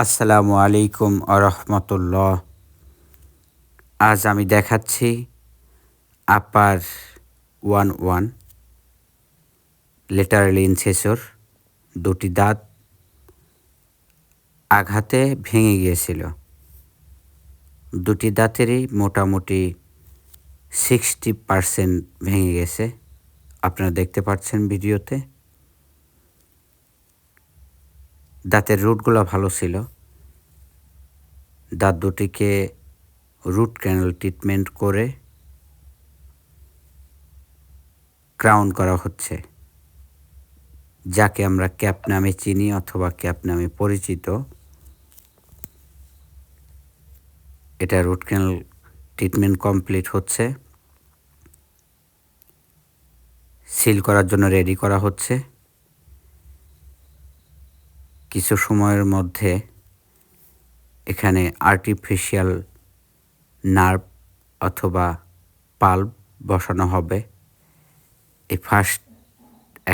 আসসালামু আলাইকুম আরহামতুল্লাহ। আজ আমি দেখাচ্ছি আপার 1 লেটারাল ইনসেসর দুটি দাঁত আঘাতে ভেঙে গিয়েছিল। দুটি দাঁতেরই মোটামুটি 60% ভেঙে গেছে। আপনারা দেখতে পাচ্ছেন ভিডিওতে। দাঁতের রুটগুলো ভালো ছিল। দাঁত দুটিকে রুট ক্যানাল ট্রিটমেন্ট করে ক্রাউন করা হচ্ছে, যাকে আমরা ক্যাপ নামে চিনি অথবা ক্যাপ নামে পরিচিত। এটা রুট ক্যানাল ট্রিটমেন্ট কমপ্লিট হচ্ছে, সিল করার জন্য রেডি করা হচ্ছে। কিছু সময়ের মধ্যে এখানে আর্টিফিশিয়াল নার্ভ অথবা পাল্প বসানো হবে। এই ফার্স্ট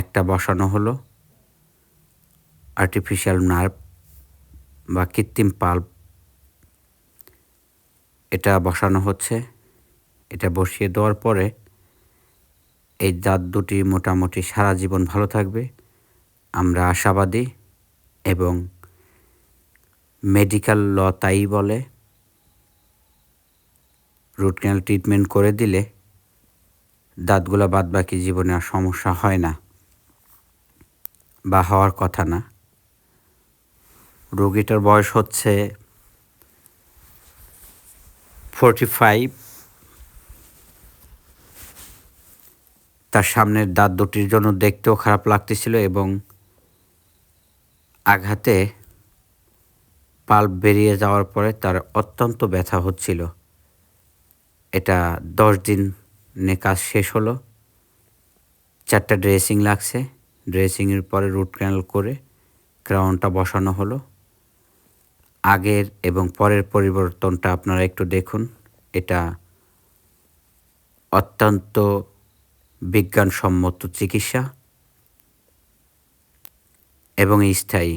একটা বসানো হলো আর্টিফিশিয়াল নার্ভ বা কৃত্রিম পাল্প, এটা বসানো হচ্ছে। এটা বসিয়ে দেওয়ার পরে এই দাঁত দুটি মোটামুটি সারা জীবন ভালো থাকবে, আমরা আশাবাদী। এবং মেডিকেল ল তাই বলে, রুট ক্যানাল ট্রিটমেন্ট করে দিলে দাঁতগুলো বাদবাকি জীবনে আর সমস্যা হয় না বা হওয়ার কথা না। রোগীটার বয়স হচ্ছে 45। তার সামনের দাঁত দুটির জন্য দেখতেও খারাপ লাগতেছিল এবং আঘাতে পাল্প বেরিয়ে যাওয়ার পরে তার অত্যন্ত ব্যথা হচ্ছিল। এটা 10 দিনে কাজ শেষ হলো। 4টা ড্রেসিং লাগছে। ড্রেসিংয়ের পরে রুট ক্যানাল করে ক্রাউনটা বসানো হলো। আগের এবং পরের পরিবর্তনটা আপনারা একটু দেখুন। এটা অত্যন্ত বিজ্ঞানসম্মত চিকিৎসা এবং স্থায়ী।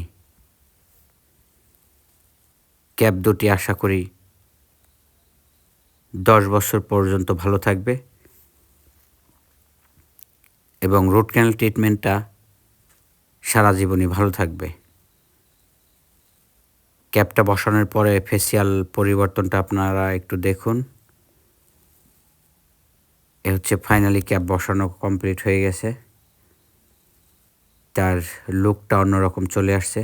ক্যাপ দুটি আশা করি 10 বছর পর্যন্ত ভালো থাকবে এবং রুট ক্যানাল ট্রিটমেন্টটা সারা জীবনই ভালো থাকবে। ক্যাপটা বসানোর পরে ফেসিয়াল পরিবর্তনটা আপনারা একটু দেখুন। এ হচ্ছে ফাইনালি ক্যাপ বসানো কমপ্লিট হয়ে গেছে। তার লুকটা অন্যরকম চলে আসছে।